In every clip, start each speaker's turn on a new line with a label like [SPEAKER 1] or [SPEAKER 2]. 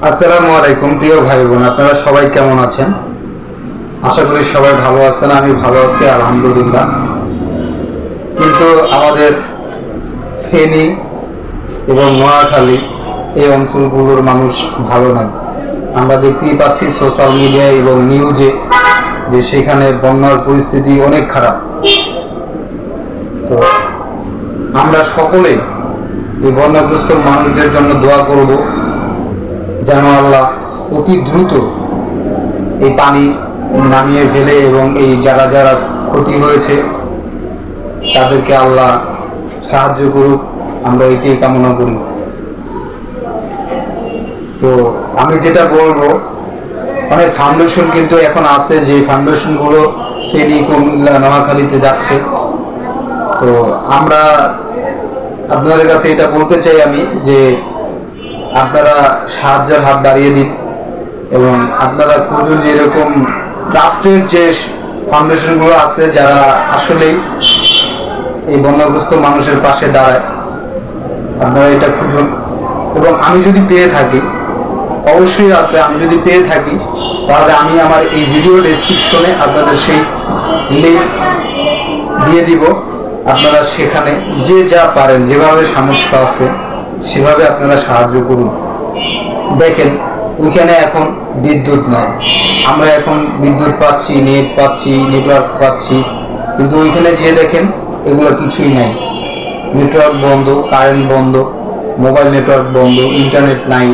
[SPEAKER 1] আসসালামু আলাইকুম প্রিয় ভাই বোন, আপনারা সবাই কেমন আছেন? আশা করি সবাই ভালো আছেন। আমি ভালো আছি আলহামদুলিল্লাহ। কিন্তু আমাদের ফেনী এবং নোয়াখালী এই অঞ্চলগুলোর মানুষ ভালো নয়। আমরা দেখতেই পাচ্ছি সোশ্যাল মিডিয়ায় এবং নিউজে যে সেখানে বন্যার পরিস্থিতি অনেক খারাপ। তো আমরা সকলেই এই বন্যাগ্রস্ত মানুষদের জন্য দোয়া করব যেন আল্লাহ অতি দ্রুত এই পানি নামিয়ে ফেলে এবং এই যারা যারা ক্ষতি হয়েছে তাদেরকে আল্লাহ সাহায্য করুক, আমরা এটাই কামনা করি। তো আমি যেটা বলবো, অনেক ফাউন্ডেশন কিন্তু এখন আছে যে ফাউন্ডেশনগুলো ফেনী, কুমিল্লা, নোয়াখালীতে যাচ্ছে। তো আমরা আপনাদের কাছে এটা বলতে চাই আমি যে আপনারা সাহায্যের হাত বাড়িয়ে দিন এবং আপনারা খুঁজুন যে এরকম ট্রাস্টেড যে ফাউন্ডেশনগুলো আছে যারা আসলেই এই বন্যাগ্রস্ত মানুষের পাশে দাঁড়ায়, আপনারা এটা খুঁজুন। এবং আমি যদি পেয়ে থাকি, অবশ্যই আছে, আমি যদি পেয়ে থাকি তাহলে আমি আমার এই ভিডিও ডেসক্রিপশনে আপনাদের সেই লিঙ্ক দিয়ে দিব। আপনারা সেখানে যে যা পারেন, যেভাবে সামর্থ্য আছে সেভাবে আপনারা সাহায্য করুন। দেখেন ওইখানে এখন বিদ্যুৎ নাই, আমরা এখন বিদ্যুৎ পাচ্ছি, নেট পাচ্ছি, নেটওয়ার্ক পাচ্ছি, কিন্তু ওইখানে যে দেখেন এগুলো কিছুই নাই। নেটওয়ার্ক বন্ধ, কারেন্ট বন্ধ, মোবাইল নেটওয়ার্ক বন্ধ, ইন্টারনেট নাই,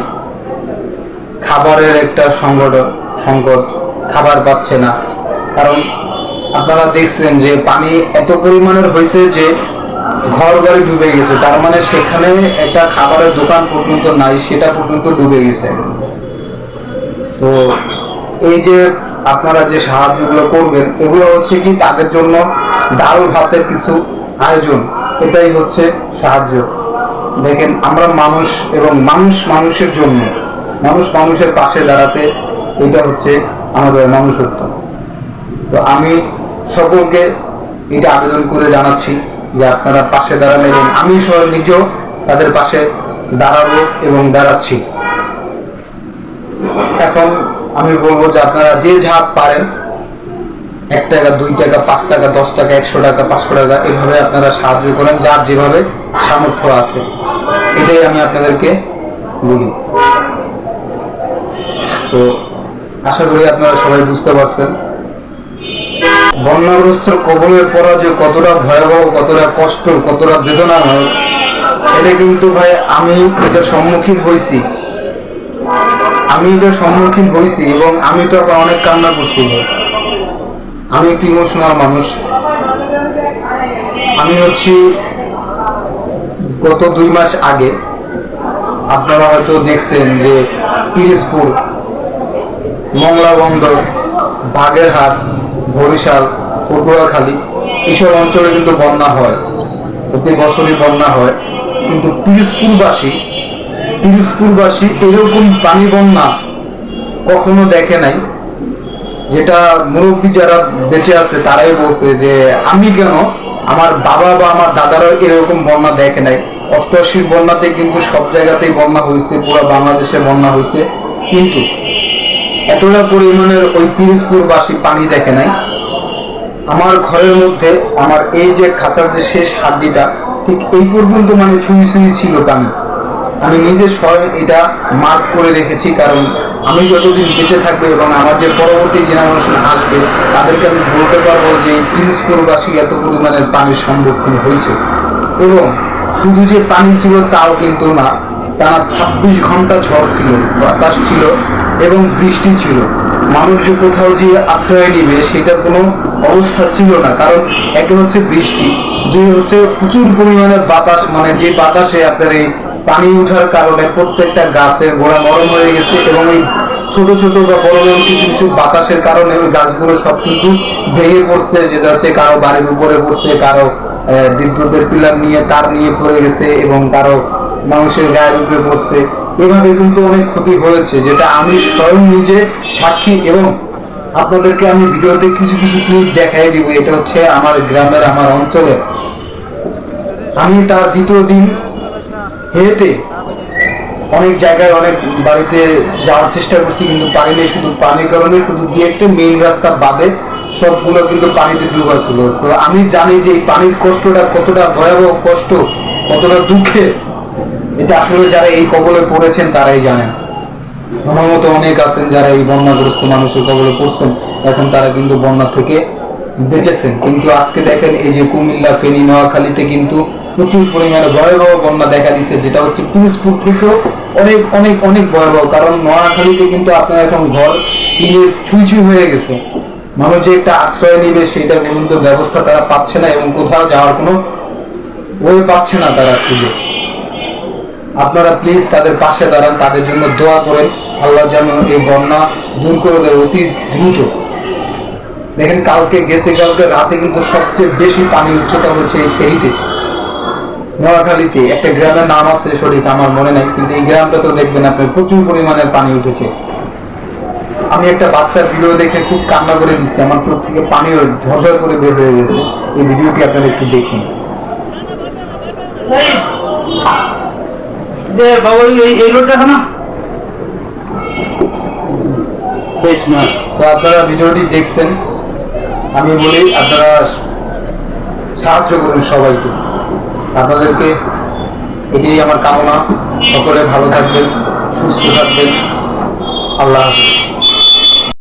[SPEAKER 1] খাবারের একটা সংকট, খাবার পাচ্ছে না। কারণ আপনারা দেখছেন যে পানি এত পরিমাণের হয়েছে যে ঘর বাড়ি ডুবে গেছে, তার মানে সেখানে একটা খাবারের দোকান পর্যন্ত নাই, সেটা পর্যন্ত ডুবে গেছে। তো এই যে আপনারা যে সাহায্যগুলো করবেন এগুলো হচ্ছে কি তাদের জন্য ডাল ভাতের কিছু আয়োজন, এটাই হচ্ছে সাহায্য। দেখেন আমরা মানুষ এবং মানুষ মানুষের জন্য, মানুষ মানুষের পাশে দাঁড়াতে, এটা হচ্ছে আমাদের মনুষ্যত্ব। তো আমি সকলকে এটা আবেদন করে জানাচ্ছি যে আপনারা পাশে দাঁড়ান এবং আমি নিজেও তাদের পাশে দাঁড়াবো এবং দাঁড়াচ্ছি। এখন আমি বলবো যে আপনারা যে যা পারেন, 1 টাকা, 2 টাকা, 5 টাকা, 10 টাকা, 100 টাকা, 500 টাকা, এভাবে আপনারা সাহায্য করেন, যার যেভাবে সামর্থ্য আছে। এটাই আমি আপনাদেরকে বলি। তো আশা করি আপনারা সবাই বুঝতে পারছেন বন্যাগ্রস্তর কবলের পড়া যে কতটা ভয়াবহ, কতটা কষ্ট, কতটা বেদনাময়, এটা কিন্তু ভাই আমি এটার সম্মুখীন হয়েছি, এবং আমি তো অনেক কান্না করছি। আমি একটু ইমোশনাল মানুষ। আমি হচ্ছি গত 2 মাস আগে আপনারা হয়তো দেখছেন যে পিরিজপুর, মংলা বন্দর, বাগেরহাট, বরিশাল, পটুয়াখালী এইসব অঞ্চলে কিন্তু বন্যা হয়, প্রতি বছরই বন্যা হয়। কিন্তু পিরিজপুরবাসী এরকম পানি বন্যা কখনো দেখে নাই। যেটা মুরব্বী যারা বেঁচে আছে তারাই বলছে যে আমি কেন, আমার বাবা বা আমার দাদারাও এরকম বন্যা দেখে নাই। 88 বন্যাতে কিন্তু সব জায়গাতেই বন্যা হয়েছে, পুরো বাংলাদেশে বন্যা হয়েছে, কিন্তু এতটা পরিমাণের ওই পিরিজপুরবাসী পানি দেখে নাই। আমার ঘরের মধ্যে আমার এই যে খাঁচার যে শেষ হাড্ডিটা, ঠিক এই পর্যন্ত মানে ছুঁই ছিল পানি। আমি নিজে স্বয়ং এটা মার্ক করে রেখেছি, কারণ আমি যতদিন বেঁচে থাকবো এবং আমার যে পরবর্তী জেনারেশন আসবে তাদেরকে আমি বলতে পারবো যে পিরিজপুরবাসী এত পরিমাণের পানির সম্মুখীন হয়েছে। এবং শুধু যে পানি ছিল তাও কিন্তু না, টানা 26 ঘন্টা ঝড় ছিল, বাতাস ছিল এবং বৃষ্টি ছিল। মানুষ যে কোথাও যে আশ্রয় নিবে সেটার কোনো অবস্থা ছিল না, কারণ একটা হচ্ছে বৃষ্টি, 2 হচ্ছে প্রচুর পরিমাণে বাতাস, মানে যে বাতাসে আপনার এই পানি উঠার কারণে প্রত্যেকটা গাছের গোড়া নরম হয়ে গেছে এবং এই ছোট ছোট বা বড় বড় কিছু কিছু বাতাসের কারণে ওই গাছগুলো সব কিন্তু ভেঙে পড়ছে, যেটা হচ্ছে কারো বাড়ির উপরে পড়ছে, কারো বিদ্যুতের পিলার নিয়ে তার নিয়ে পড়ে গেছে এবং কারো মানুষের গায়ের উপরে পড়ছে। এভাবে কিন্তু অনেক ক্ষতি হয়েছে, যেটা আমি স্বয়ং নিজে সাক্ষী। এবং আপনাদেরকে আমি ভিডিওতে কিছু কিছু ক্লিপ দেখাই দিব। এটা হচ্ছে আমার গ্রামের, আমার অঞ্চলে। আমি তার দ্বিতীয় দিন হেঁটে অনেক জায়গায় অনেক বাড়িতে যাওয়ার চেষ্টা করছি কিন্তু পানি নেই, শুধু পানির কারণে শুধু দিয়ে একটা মেইন রাস্তা বাদে সবগুলো কিন্তু পানিতে ডুবা ছিল। তো আমি জানি যে এই পানির কষ্টটা কতটা ভয়াবহ কষ্ট, কতটা দুঃখের, এটা আসলে যারা এই কবলে পড়েছেন তারাই জানেন। আমার মতো অনেক আছেন যারা এই বন্যাগ্রস্ত মানুষের কবলে পড়ছেন, এখন তারা কিন্তু বন্যা থেকে বেঁচেছেন। কিন্তু আজকে দেখেন এই যে কুমিল্লা, ফেনী, নোয়াখালীতে কিন্তু প্রচুর পরিমাণে ভয়াবহ বন্যা দেখা দিচ্ছে, যেটা হচ্ছে পিরোজপুর থেকেও অনেক অনেক অনেক ভয়াবহ। কারণ নোয়াখালীতে কিন্তু আপনার এখন ঘর টিনের ছুঁই ছুঁই হয়ে গেছে, মানুষ যে একটা আশ্রয় নিবে সেটার পর্যন্ত ব্যবস্থা তারা পাচ্ছে না এবং কোথাও যাওয়ার কোনো ওয়ে পাচ্ছে না তারা খুঁজে। আপনারা প্লিজ তাদের পাশে দাঁড়ান, তাদের জন্য দোয়া করেন, আল্লাহ যেন এই বন্যা দূর করে দেয় অতি দ্রুত। দেখেন কালকে রাতে কিন্তু সবচেয়ে বেশি পানি উচ্চতা হচ্ছে এই ফেরিতে, নোয়াখালীতে একটা গ্রামের নাম আছে সঠিক আমার মনে নাই, কিন্তু এই গ্রামটা তো দেখবেন আপনি প্রচুর পরিমাণের পানি উঠেছে। আমি একটা বাচ্চার ভিডিও দেখে খুব কান্না করে দিচ্ছি, আমার চোখ থেকে পানিও ঝরঝর করে বের হয়ে গেছে। এই ভিডিওটি আপনারা একটু দেখুন।
[SPEAKER 2] যে বাবা এই রোডটা না বেশ না।
[SPEAKER 1] তো আপনারা ভিডিওটি দেখছেন, আমি বলি আপনারা সাহায্য করুন সবাইকে, আপনাদেরকে এটাই আমার কামনা। সকলে ভালো থাকবেন, সুস্থ থাকবেন। আল্লাহ হাফেজ।